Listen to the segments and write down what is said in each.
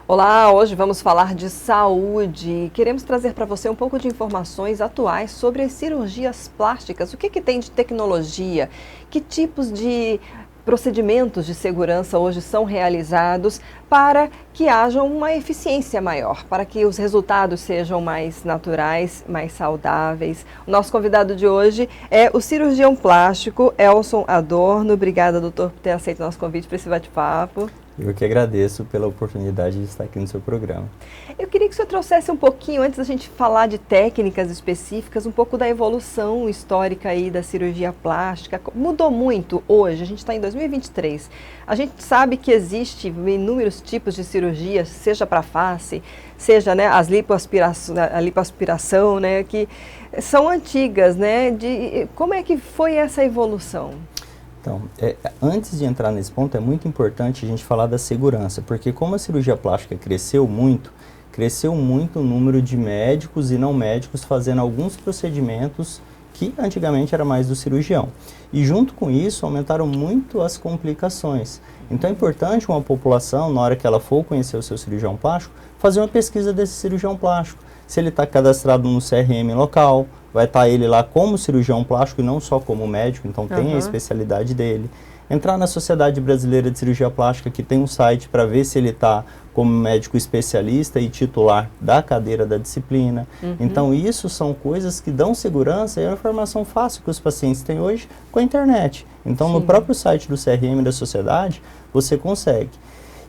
Olá, hoje vamos falar de saúde. Queremos trazer para você um pouco de informações atuais sobre as cirurgias plásticas. O que tem de tecnologia? Que tipos de procedimentos de segurança hoje são realizados para que haja uma eficiência maior, para que os resultados sejam mais naturais, mais saudáveis. O nosso convidado de hoje é o cirurgião plástico Elson Adorno. Obrigada, doutor, por ter aceito o nosso convite para esse bate-papo. Eu que agradeço pela oportunidade de estar aqui no seu programa. Eu queria que o senhor trouxesse um pouquinho, antes da gente falar de técnicas específicas, um pouco da evolução histórica aí da cirurgia plástica. Mudou muito hoje, a gente está em 2023. A gente sabe que existe inúmeros tipos de cirurgias, seja para face, seja, né, a lipoaspiração, né, que são antigas, né? Como é que foi essa evolução? Então, antes de entrar nesse ponto, é muito importante a gente falar da segurança, porque como a cirurgia plástica cresceu muito o número de médicos e não médicos fazendo alguns procedimentos que antigamente era mais do cirurgião. E junto com isso, aumentaram muito as complicações. Então é importante uma população, na hora que ela for conhecer o seu cirurgião plástico, fazer uma pesquisa desse cirurgião plástico. Se ele está cadastrado no CRM local, vai estar ele lá como cirurgião plástico e não só como médico, então tem a especialidade dele. Entrar na Sociedade Brasileira de Cirurgia Plástica, que tem um site para ver se ele está como médico especialista e titular da cadeira da disciplina. Então isso são coisas que dão segurança e é uma informação fácil que os pacientes têm hoje com a internet. Então no próprio site do CRM da sociedade você consegue.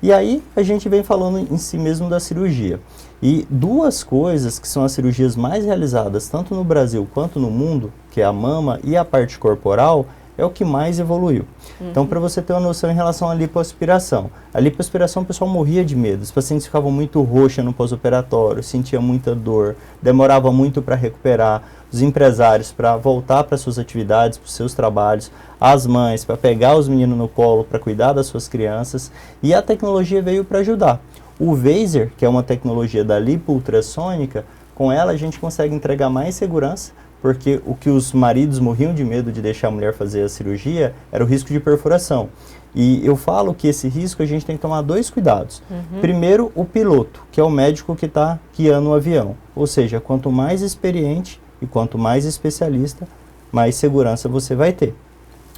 E aí a gente vem falando em si mesmo da cirurgia. E duas coisas que são as cirurgias mais realizadas tanto no Brasil quanto no mundo, que é a mama e a parte corporal, é o que mais evoluiu. Então, para você ter uma noção em relação à lipoaspiração. A lipoaspiração o pessoal morria de medo. Os pacientes ficavam muito roxos no pós-operatório, sentia muita dor, demorava muito para recuperar. Os empresários para voltar para suas atividades, para os seus trabalhos, as mães para pegar os meninos no colo, para cuidar das suas crianças. E a tecnologia veio para ajudar. O Vaser, que é uma tecnologia da lipo ultrassônica, com ela a gente consegue entregar mais segurança, porque o que os maridos morriam de medo de deixar a mulher fazer a cirurgia era o risco de perfuração. E eu falo que esse risco a gente tem que tomar dois cuidados. Primeiro, o piloto, que é o médico que está guiando o avião. Ou seja, quanto mais experiente e quanto mais especialista, mais segurança você vai ter.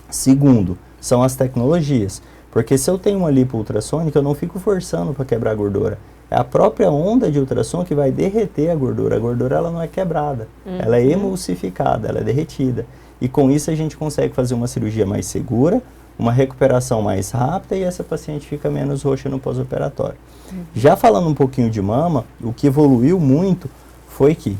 Segundo, são as tecnologias. Porque se eu tenho uma lipo ultrassônica, eu não fico forçando para quebrar a gordura. É a própria onda de ultrassom que vai derreter a gordura. A gordura ela não é quebrada, ela é emulsificada, ela é derretida. E com isso a gente consegue fazer uma cirurgia mais segura, uma recuperação mais rápida e essa paciente fica menos roxa no pós-operatório. Já falando um pouquinho de mama, o que evoluiu muito foi que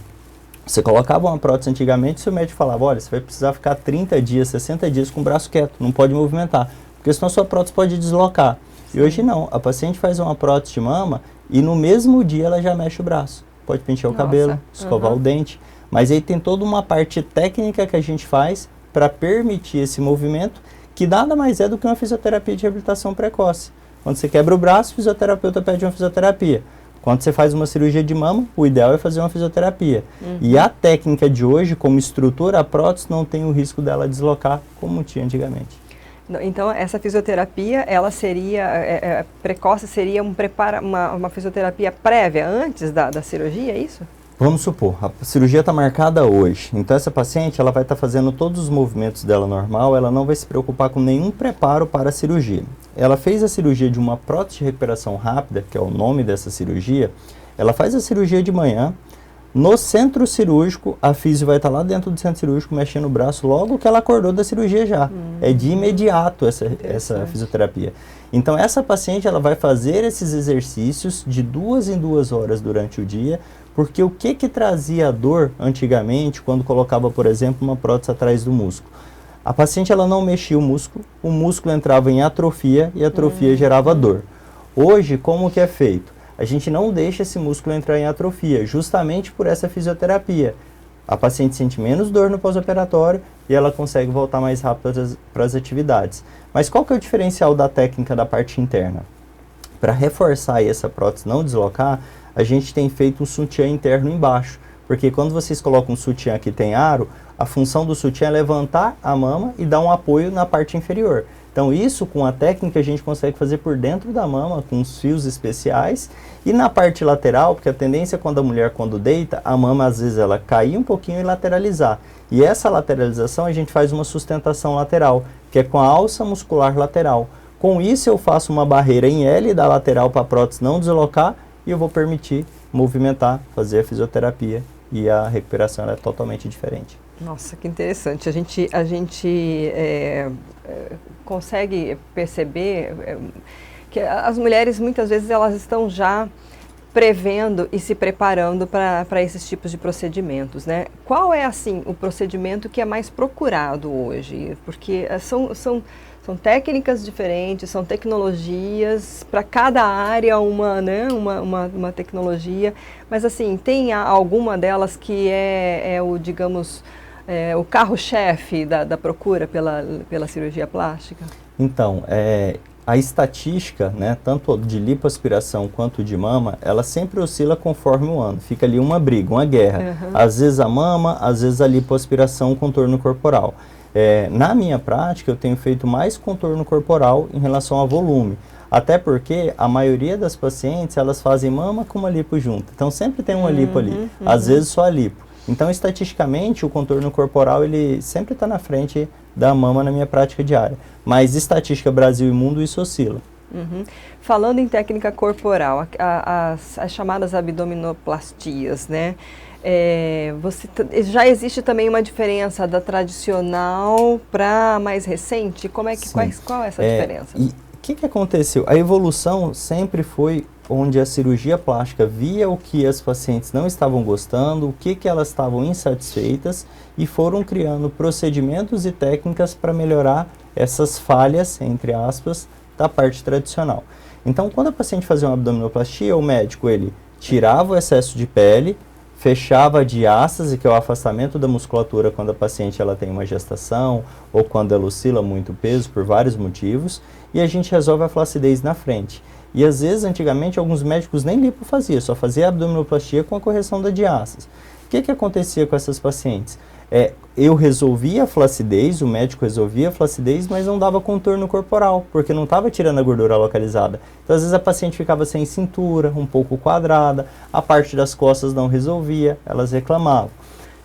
você colocava uma prótese antigamente e seu médico falava, olha, você vai precisar ficar 30 dias, 60 dias com o braço quieto, não pode movimentar, porque senão a sua prótese pode deslocar. E hoje não, a paciente faz uma prótese de mama e no mesmo dia ela já mexe o braço. Pode pentear o cabelo, escovar o dente, mas aí tem toda uma parte técnica que a gente faz para permitir esse movimento, que nada mais é do que uma fisioterapia de reabilitação precoce. Quando você quebra o braço, o fisioterapeuta pede uma fisioterapia. Quando você faz uma cirurgia de mama, o ideal é fazer uma fisioterapia. E a técnica de hoje, como estrutura, a prótese não tem o risco dela deslocar como tinha antigamente. Então, essa fisioterapia, ela seria, precoce, seria uma fisioterapia prévia, antes da cirurgia, é isso? Vamos supor, a cirurgia está marcada hoje, então essa paciente ela vai estar fazendo todos os movimentos dela normal, ela não vai se preocupar com nenhum preparo para a cirurgia. Ela fez a cirurgia de uma prótese de recuperação rápida, que é o nome dessa cirurgia, ela faz a cirurgia de manhã, no centro cirúrgico, a fisio vai estar lá dentro do centro cirúrgico mexendo o braço logo que ela acordou da cirurgia já. É de imediato essa fisioterapia. Então essa paciente ela vai fazer esses exercícios de 2 em 2 horas durante o dia, porque o que trazia a dor antigamente quando colocava, por exemplo, uma prótese atrás do músculo? A paciente ela não mexia o músculo entrava em atrofia e a atrofia gerava dor. Hoje, como que é feito? A gente não deixa esse músculo entrar em atrofia, justamente por essa fisioterapia. A paciente sente menos dor no pós-operatório e ela consegue voltar mais rápido para as atividades. Mas qual que é o diferencial da técnica da parte interna? Para reforçar e essa prótese não deslocar, a gente tem feito um sutiã interno embaixo. Porque quando vocês colocam um sutiã que tem aro, A função do sutiã é levantar a mama e dar um apoio na parte inferior. Então isso com a técnica a gente consegue fazer por dentro da mama, com os fios especiais. E na parte lateral, porque a tendência quando a mulher quando deita, a mama às vezes ela cair um pouquinho e lateralizar. E essa lateralização a gente faz uma sustentação lateral, que é com a alça muscular lateral. Com isso eu faço uma barreira em L da lateral para a prótese não deslocar e eu vou permitir movimentar, fazer a fisioterapia e a recuperação ela é totalmente diferente. Nossa, que interessante. A gente consegue perceber que as mulheres muitas vezes elas estão já prevendo e se preparando para esses tipos de procedimentos, né? Qual é, assim, o procedimento que é mais procurado hoje? Porque são técnicas diferentes, são tecnologias, para cada área uma tecnologia, mas assim, tem alguma delas que é digamos, o carro-chefe da procura pela cirurgia plástica? Então, a estatística, né, tanto de lipoaspiração quanto de mama, ela sempre oscila conforme o ano. Fica ali uma briga, uma guerra. Uhum. Às vezes a mama, às vezes a lipoaspiração, contorno corporal. Na minha prática, eu tenho feito mais contorno corporal em relação a volume. Até porque a maioria das pacientes, elas fazem mama com uma lipo junto. Então sempre tem uma lipo ali. Às vezes só a lipo. Então, estatisticamente, o contorno corporal, ele sempre está na frente da mama na minha prática diária. Mas, estatística Brasil e mundo, isso oscila. Uhum. Falando em técnica corporal, as chamadas abdominoplastias, né? Já existe também uma diferença da tradicional para a mais recente? Qual é essa diferença? E o que aconteceu? A evolução sempre foi onde a cirurgia plástica via o que as pacientes não estavam gostando, o que elas estavam insatisfeitas e foram criando procedimentos e técnicas para melhorar essas falhas, entre aspas, da parte tradicional. Então, quando a paciente fazia uma abdominoplastia, o médico ele tirava o excesso de pele, fechava a diástase, que é o afastamento da musculatura quando a paciente ela tem uma gestação ou quando ela oscila muito o peso por vários motivos, e a gente resolve a flacidez na frente. E às vezes, antigamente, alguns médicos nem lipo fazia, só fazia abdominoplastia com a correção da diástase. O que acontecia com essas pacientes? Eu resolvia a flacidez, o médico resolvia a flacidez, mas não dava contorno corporal, porque não estava tirando a gordura localizada. Então, às vezes, a paciente ficava sem cintura, um pouco quadrada, a parte das costas não resolvia, elas reclamavam.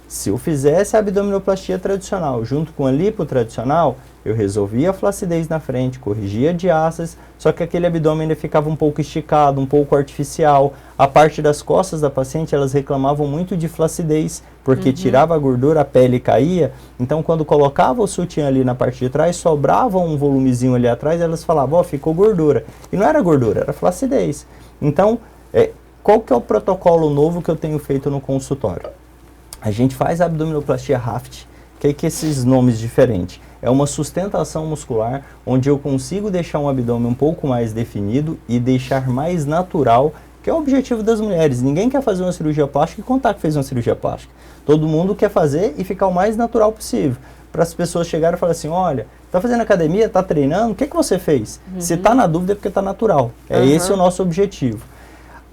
Se eu fizesse a abdominoplastia tradicional junto com a lipo tradicional, eu resolvia a flacidez na frente, corrigia a diástase, só que aquele abdômen ainda ficava um pouco esticado, um pouco artificial. A parte das costas da paciente, elas reclamavam muito de flacidez, porque tirava a gordura, a pele caía. Então, quando colocava o sutiã ali na parte de trás, sobrava um volumezinho ali atrás, elas falavam, ó, ficou gordura. E não era gordura, era flacidez. Então, qual que é o protocolo novo que eu tenho feito no consultório? A gente faz a abdominoplastia Haft, que esses nomes diferentes? É uma sustentação muscular, onde eu consigo deixar um abdômen um pouco mais definido e deixar mais natural, que é o objetivo das mulheres. Ninguém quer fazer uma cirurgia plástica e contar que fez uma cirurgia plástica. Todo mundo quer fazer e ficar o mais natural possível. Para as pessoas chegarem e falarem assim, olha, está fazendo academia, está treinando, o que você fez? Se está na dúvida é porque está natural. Esse o nosso objetivo.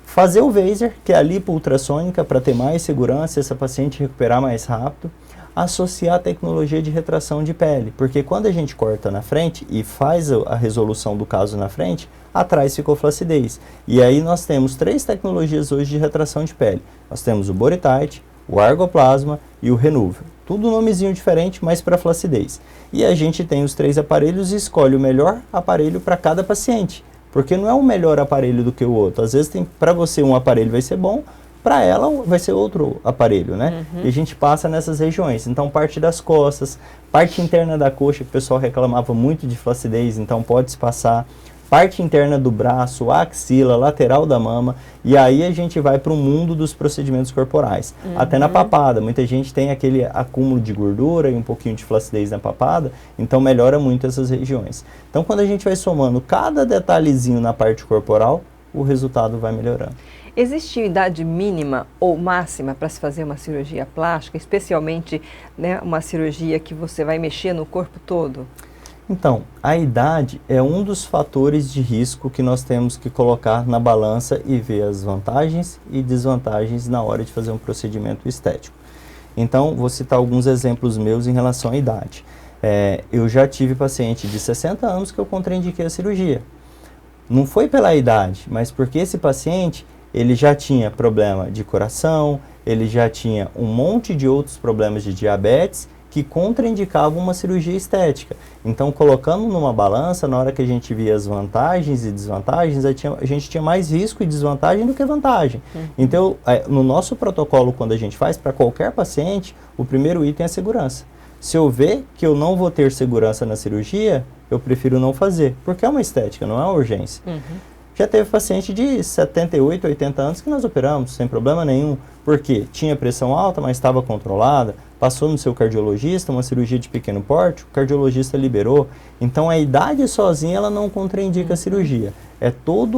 Fazer o Vaser, que é a lipo ultrassônica, para ter mais segurança, essa paciente recuperar mais rápido. Associar a tecnologia de retração de pele, porque quando a gente corta na frente e faz a resolução do caso na frente, atrás ficou flacidez. E aí nós temos 3 tecnologias hoje de retração de pele. Nós temos o Bodytight, o Argoplasma e o Renuva. Tudo nomezinho diferente, mas para flacidez. E a gente tem os 3 aparelhos e escolhe o melhor aparelho para cada paciente. Porque não é um melhor aparelho do que o outro. Às vezes, para você, um aparelho vai ser bom, para ela vai ser outro aparelho, né? E a gente passa nessas regiões. Então, parte das costas, parte interna da coxa, que o pessoal reclamava muito de flacidez, então pode-se passar. Parte interna do braço, a axila, lateral da mama, e aí a gente vai para o mundo dos procedimentos corporais. Até na papada, muita gente tem aquele acúmulo de gordura e um pouquinho de flacidez na papada, então melhora muito essas regiões. Então, quando a gente vai somando cada detalhezinho na parte corporal, o resultado vai melhorando. Existe idade mínima ou máxima para se fazer uma cirurgia plástica, especialmente, né, uma cirurgia que você vai mexer no corpo todo? Então, a idade é um dos fatores de risco que nós temos que colocar na balança e ver as vantagens e desvantagens na hora de fazer um procedimento estético. Então, vou citar alguns exemplos meus em relação à idade. Eu já tive paciente de 60 anos que eu contraindiquei a cirurgia. Não foi pela idade, mas porque esse paciente, ele já tinha problema de coração, ele já tinha um monte de outros problemas de diabetes que contraindicavam uma cirurgia estética. Então, colocando numa balança, na hora que a gente via as vantagens e desvantagens, a gente tinha mais risco e desvantagem do que vantagem. Então, no nosso protocolo, quando a gente faz, para qualquer paciente, o primeiro item é a segurança. Se eu ver que eu não vou ter segurança na cirurgia, eu prefiro não fazer, porque é uma estética, não é uma urgência. Já teve paciente de 78, 80 anos que nós operamos sem problema nenhum, porque tinha pressão alta, mas estava controlada, passou no seu cardiologista, uma cirurgia de pequeno porte, o cardiologista liberou. Então a idade sozinha ela não contraindica a cirurgia, é toda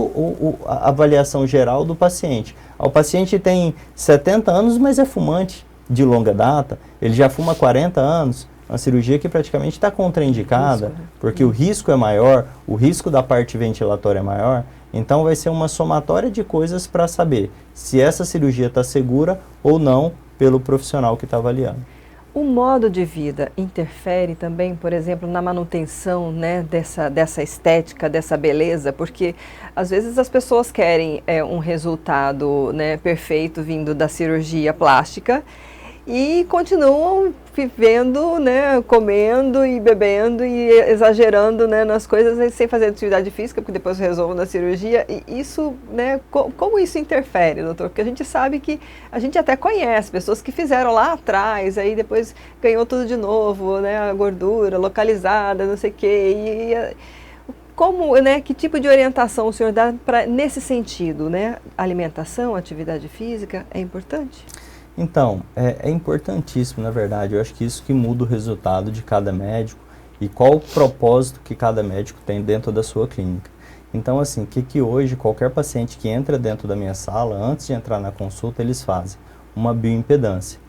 a avaliação geral do paciente. O paciente tem 70 anos, mas é fumante de longa data, ele já fuma 40 anos, uma cirurgia que praticamente está contraindicada, porque o risco é maior, o risco da parte ventilatória é maior. Então vai ser uma somatória de coisas para saber se essa cirurgia está segura ou não pelo profissional que está avaliando. O modo de vida interfere também, por exemplo, na manutenção, né, dessa estética, dessa beleza? Porque às vezes as pessoas querem um resultado, né, perfeito vindo da cirurgia plástica e continuam vivendo, né, comendo e bebendo e exagerando, né, nas coisas sem fazer atividade física, porque depois resolvem na cirurgia. E isso, né, como isso interfere, doutor? Porque a gente sabe que a gente até conhece pessoas que fizeram lá atrás, aí depois ganhou tudo de novo, né, a gordura localizada, não sei o quê. Como, né, que tipo de orientação o senhor dá nesse sentido, né? Alimentação, atividade física é importante? Então, é importantíssimo, na verdade. Eu acho que isso que muda o resultado de cada médico e qual o propósito que cada médico tem dentro da sua clínica. Então, assim, o que hoje qualquer paciente que entra dentro da minha sala, antes de entrar na consulta, eles fazem? Uma bioimpedância.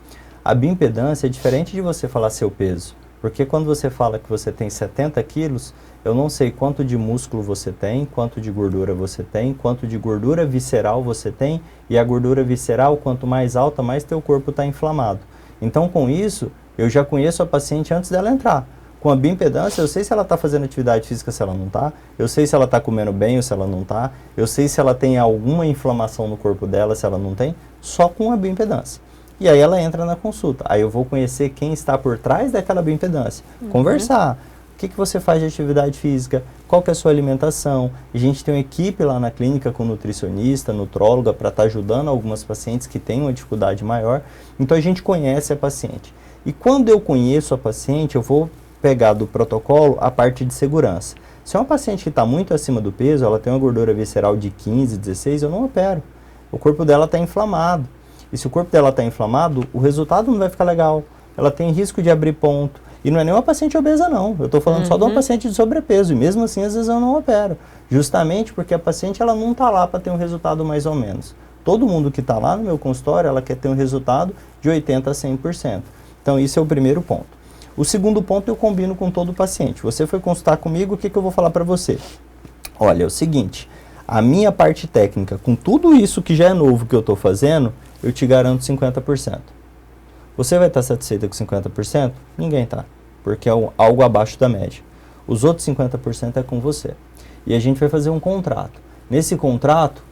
A bioimpedância é diferente de você falar seu peso, porque quando você fala que você tem 70 quilos, eu não sei quanto de músculo você tem, quanto de gordura você tem, quanto de gordura visceral você tem, e a gordura visceral, quanto mais alta, mais teu corpo está inflamado. Então, com isso, eu já conheço a paciente antes dela entrar. Com a bioimpedância, eu sei se ela está fazendo atividade física, se ela não está, eu sei se ela está comendo bem ou se ela não está, eu sei se ela tem alguma inflamação no corpo dela, se ela não tem, só com a bioimpedância. E aí ela entra na consulta. Aí eu vou conhecer quem está por trás daquela bioimpedância, conversar. O que você faz de atividade física? Qual que é a sua alimentação? A gente tem uma equipe lá na clínica com nutricionista, nutróloga, para estar ajudando algumas pacientes que têm uma dificuldade maior. Então a gente conhece a paciente. E quando eu conheço a paciente, eu vou pegar do protocolo a parte de segurança. Se é uma paciente que está muito acima do peso, ela tem uma gordura visceral de 15, 16, eu não opero. O corpo dela está inflamado. E se o corpo dela está inflamado, o resultado não vai ficar legal. Ela tem risco de abrir ponto. E não é nem uma paciente obesa, não. Eu estou falando só de uma paciente de sobrepeso. E mesmo assim, às vezes eu não opero. Justamente porque a paciente ela não está lá para ter um resultado mais ou menos. Todo mundo que está lá no meu consultório, ela quer ter um resultado de 80% a 100%. Então, isso é o primeiro ponto. O segundo ponto eu combino com todo paciente. Você foi consultar comigo, o que eu vou falar para você? Olha, é o seguinte, a minha parte técnica, com tudo isso que já é novo que eu estou fazendo, eu te garanto 50%. Você vai estar satisfeita com 50%? Ninguém está, porque é algo abaixo da média. Os outros 50% é com você. E a gente vai fazer um contrato. Nesse contrato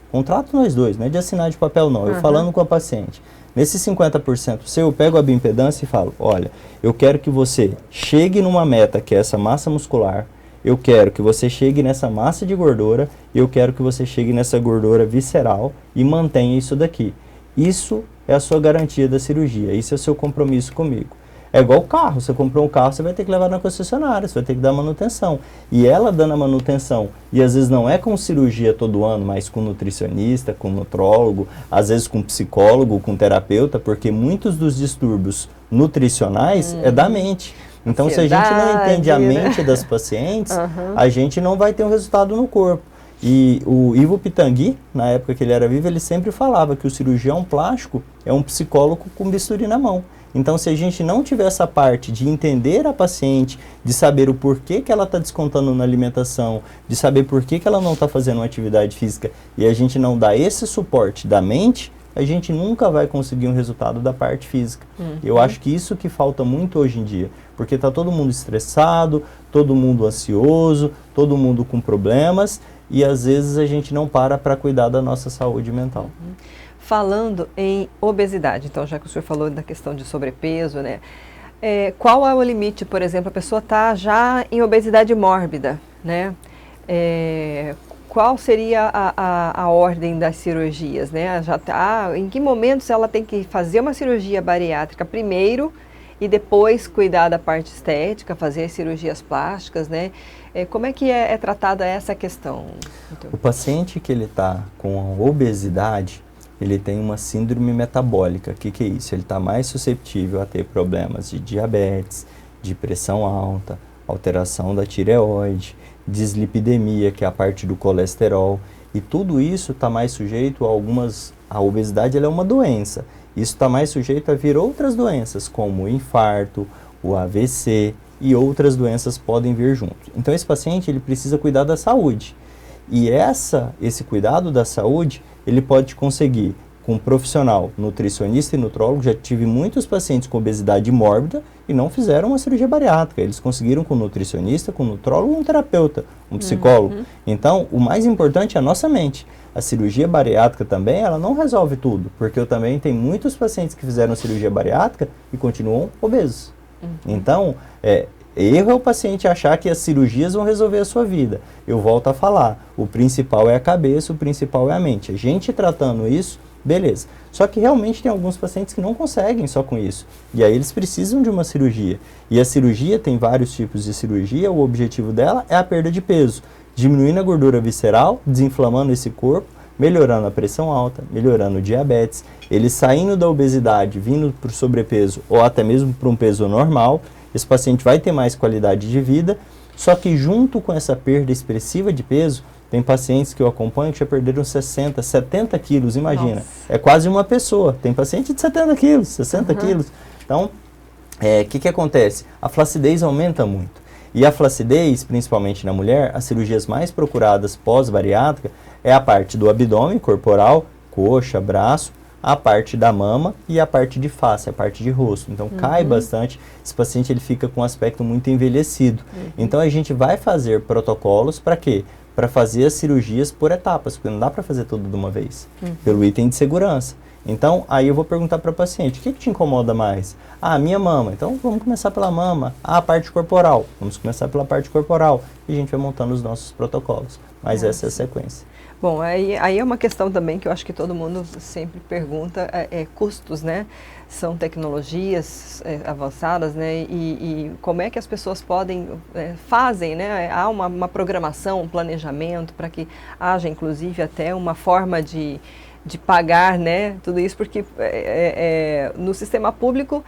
nós dois, não é de assinar de papel não, eu falando com a paciente. Nesse 50% seu, eu pego a bioimpedância e falo, olha, eu quero que você chegue numa meta que é essa massa muscular, eu quero que você chegue nessa massa de gordura, e eu quero que você chegue nessa gordura visceral e mantenha isso daqui. Isso é a sua garantia da cirurgia, isso é o seu compromisso comigo. É igual o carro, você comprou um carro, você vai ter que levar na concessionária, você vai ter que dar manutenção. E ela dando a manutenção, e às vezes não é com cirurgia todo ano, mas com nutricionista, com nutrólogo, às vezes com psicólogo, com terapeuta, porque muitos dos distúrbios nutricionais é da mente. Então, se a gente não entende a mente das pacientes, a gente não vai ter um resultado no corpo. E o Ivo Pitangui, na época que ele era vivo, ele sempre falava que o cirurgião plástico é um psicólogo com bisturi na mão. Então, se a gente não tiver essa parte de entender a paciente, de saber o porquê que ela está descontando na alimentação, de saber por que ela não está fazendo uma atividade física, e a gente não dá esse suporte da mente, a gente nunca vai conseguir um resultado da parte física. Eu acho que isso que falta muito hoje em dia, porque está todo mundo estressado, todo mundo ansioso, todo mundo com problemas, e às vezes a gente não para cuidar da nossa saúde mental. Falando em obesidade, então já que o senhor falou da questão de sobrepeso, né? Qual é o limite, por exemplo, a pessoa está já em obesidade mórbida, né? Qual seria a ordem das cirurgias, né? Em que momentos ela tem que fazer uma cirurgia bariátrica primeiro e depois cuidar da parte estética, fazer as cirurgias plásticas, né? Como é que é tratada essa questão? O paciente que ele está com obesidade, ele tem uma síndrome metabólica. O que é isso? Ele está mais suscetível a ter problemas de diabetes, de pressão alta, alteração da tireoide, dislipidemia, que é a parte do colesterol. E tudo isso está mais sujeito a algumas... A obesidade ela é uma doença. Isso está mais sujeito a vir outras doenças, como o infarto, o AVC e outras doenças podem vir junto. Então esse paciente ele precisa cuidar da saúde. E esse cuidado da saúde, ele pode conseguir com um profissional, nutricionista e nutrólogo. Já tive muitos pacientes com obesidade mórbida e não fizeram uma cirurgia bariátrica. Eles conseguiram com um nutricionista, com um nutrólogo, um terapeuta, um psicólogo. Então, o mais importante é a nossa mente. A cirurgia bariátrica também, ela não resolve tudo, porque eu também tenho muitos pacientes que fizeram cirurgia bariátrica e continuam obesos. Então, erro é o paciente achar que as cirurgias vão resolver a sua vida. Eu volto a falar, o principal é a cabeça, o principal é a mente. A gente tratando isso, beleza. Só que realmente tem alguns pacientes que não conseguem só com isso. E aí eles precisam de uma cirurgia. E a cirurgia tem vários tipos de cirurgia, o objetivo dela é a perda de peso, diminuindo a gordura visceral, desinflamando esse corpo, melhorando a pressão alta, melhorando o diabetes, ele saindo da obesidade, vindo para o sobrepeso ou até mesmo para um peso normal. Esse paciente vai ter mais qualidade de vida, só que junto com essa perda expressiva de peso, tem pacientes que eu acompanho que já perderam 60, 70 quilos, imagina. Nossa. É quase uma pessoa. Tem paciente de 70 quilos, 60 quilos. Então, que acontece? A flacidez aumenta muito. E a flacidez, principalmente na mulher, as cirurgias mais procuradas pós-bariátrica é a parte do abdômen corporal, coxa, braço, a parte da mama e a parte de face, a parte de rosto. Então cai bastante, esse paciente ele fica com um aspecto muito envelhecido. Então a gente vai fazer protocolos para quê? Para fazer as cirurgias por etapas, porque não dá para fazer tudo de uma vez, pelo item de segurança. Então aí eu vou perguntar para o paciente, o que te incomoda mais? Ah, minha mama, então vamos começar pela mama. Ah, a parte corporal, vamos começar pela parte corporal. E a gente vai montando os nossos protocolos, mas essa é a sequência. Bom, aí é uma questão também que eu acho que todo mundo sempre pergunta, custos, né? São tecnologias avançadas, né? E como é que as pessoas fazem, né? Há uma programação, um planejamento para que haja, inclusive, até uma forma de pagar, né? Tudo isso porque no sistema público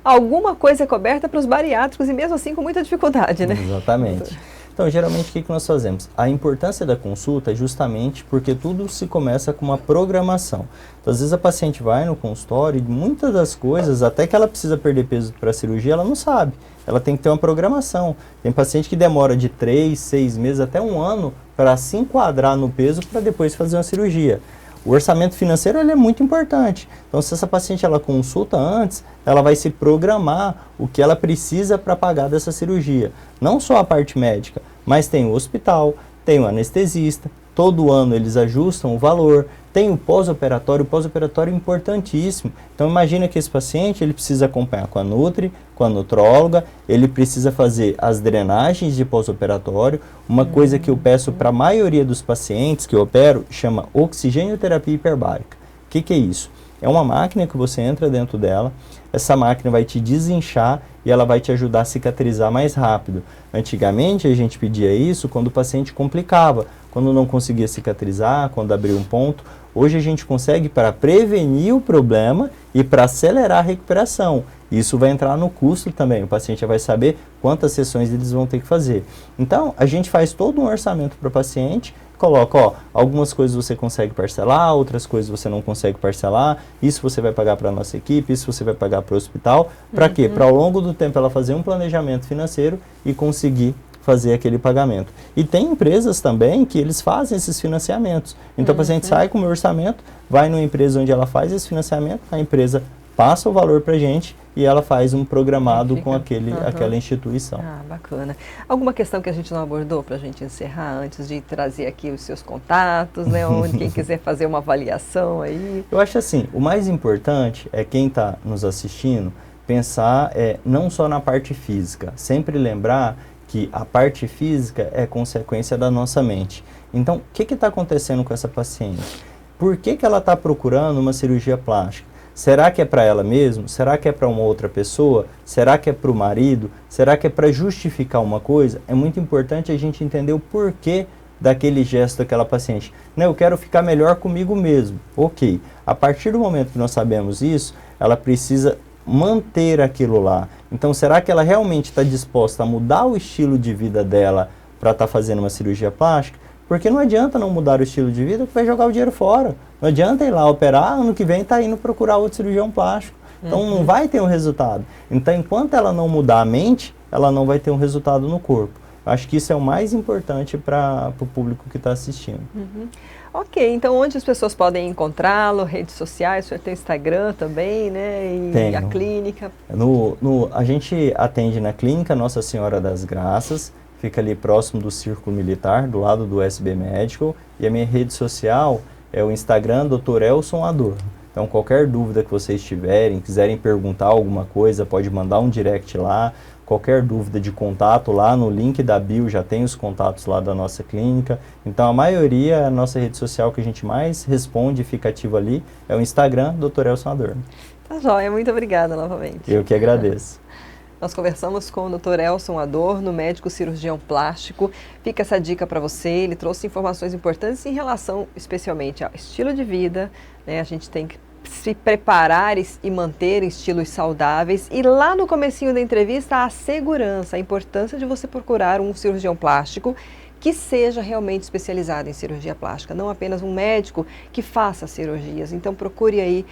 alguma coisa é coberta para os bariátricos e mesmo assim com muita dificuldade, né? Exatamente. Então, geralmente, o que nós fazemos? A importância da consulta é justamente porque tudo se começa com uma programação. Então, às vezes a paciente vai no consultório e muitas das coisas, até que ela precisa perder peso para a cirurgia, ela não sabe. Ela tem que ter uma programação. Tem paciente que demora de 3, 6 meses até 1 ano para se enquadrar no peso para depois fazer uma cirurgia. O orçamento financeiro ele é muito importante. Então, se essa paciente ela consulta antes, ela vai se programar o que ela precisa para pagar dessa cirurgia. Não só a parte médica, mas tem o hospital, tem o anestesista, todo ano eles ajustam o valor, tem o pós-operatório é importantíssimo. Então, imagina que esse paciente ele precisa acompanhar com a nutri, com a nutróloga, ele precisa fazer as drenagens de pós-operatório. Uma coisa que eu peço para a maioria dos pacientes que eu opero, chama oxigênio-terapia hiperbárica. O que é isso? É uma máquina que você entra dentro dela, essa máquina vai te desinchar e ela vai te ajudar a cicatrizar mais rápido. Antigamente a gente pedia isso quando o paciente complicava, quando não conseguia cicatrizar, quando abria um ponto. Hoje a gente consegue para prevenir o problema e para acelerar a recuperação. Isso vai entrar no custo também, o paciente já vai saber quantas sessões eles vão ter que fazer. Então, a gente faz todo um orçamento para o paciente, coloca, algumas coisas você consegue parcelar, outras coisas você não consegue parcelar, isso você vai pagar para a nossa equipe, isso você vai pagar para o hospital. Para quê? Para ao longo do tempo ela fazer um planejamento financeiro e conseguir fazer aquele pagamento. E tem empresas também que eles fazem esses financiamentos. Então, o paciente sai com o meu orçamento, vai numa empresa onde ela faz esse financiamento, a empresa passa o valor para a gente e ela faz um programado com aquela instituição. Ah, bacana. Alguma questão que a gente não abordou para a gente encerrar antes de trazer aqui os seus contatos, né? Onde quem quiser fazer uma avaliação aí. Eu acho assim, o mais importante é quem está nos assistindo pensar não só na parte física, sempre lembrar que a parte física é consequência da nossa mente. Então, o que está acontecendo com essa paciente? Por que ela está procurando uma cirurgia plástica? Será que é para ela mesma? Será que é para uma outra pessoa? Será que é para o marido? Será que é para justificar uma coisa? É muito importante a gente entender o porquê daquele gesto daquela paciente. Não, eu quero ficar melhor comigo mesmo. Ok. A partir do momento que nós sabemos isso, ela precisa manter aquilo lá. Então, será que ela realmente está disposta a mudar o estilo de vida dela para estar fazendo uma cirurgia plástica? Porque não adianta não mudar o estilo de vida, que vai jogar o dinheiro fora. Não adianta ir lá operar, ano que vem está indo procurar outro cirurgião plástico. Então, não vai ter um resultado. Então, enquanto ela não mudar a mente, ela não vai ter um resultado no corpo. Acho que isso é o mais importante para o público que está assistindo. Ok, então onde as pessoas podem encontrá-lo? Redes sociais, o senhor tem Instagram também, né? E Tenho. a clínica? A gente atende na clínica Nossa Senhora das Graças, fica ali próximo do Círculo Militar, do lado do SB Medical. E a minha rede social é o Instagram Dr. Elson Adorno. Então, qualquer dúvida que vocês tiverem, quiserem perguntar alguma coisa, pode mandar um direct lá. Qualquer dúvida de contato lá no link da bio, já tem os contatos lá da nossa clínica. Então, a maioria, a nossa rede social que a gente mais responde e fica ativo ali é o Instagram Dr. Elson Adorno. Tá joia, muito obrigada novamente. Eu que agradeço. Nós conversamos com o Dr. Elson Adorno, médico cirurgião plástico. Fica essa dica para você, ele trouxe informações importantes em relação especialmente ao estilo de vida, né? A gente tem que se preparar e manter estilos saudáveis. E lá no comecinho da entrevista, a segurança, a importância de você procurar um cirurgião plástico que seja realmente especializado em cirurgia plástica, não apenas um médico que faça cirurgias. Então procure aí,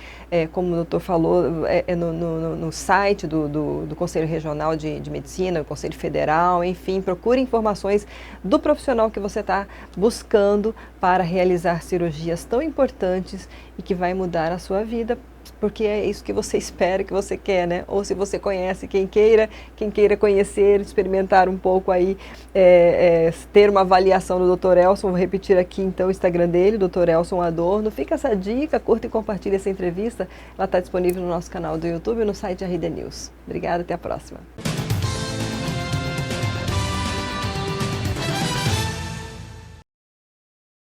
como o doutor falou, no site do Conselho Regional de Medicina, do Conselho Federal, enfim, procure informações do profissional que você está buscando para realizar cirurgias tão importantes e que vai mudar a sua vida, porque é isso que você espera, que você quer, né? Ou se você conhece quem queira conhecer, experimentar um pouco aí, ter uma avaliação do Dr. Elson, vou repetir aqui então o Instagram dele, Dr. Elson Adorno. Fica essa dica, curta e compartilhe essa entrevista, ela está disponível no nosso canal do YouTube e no site RD News. Obrigada, até a próxima.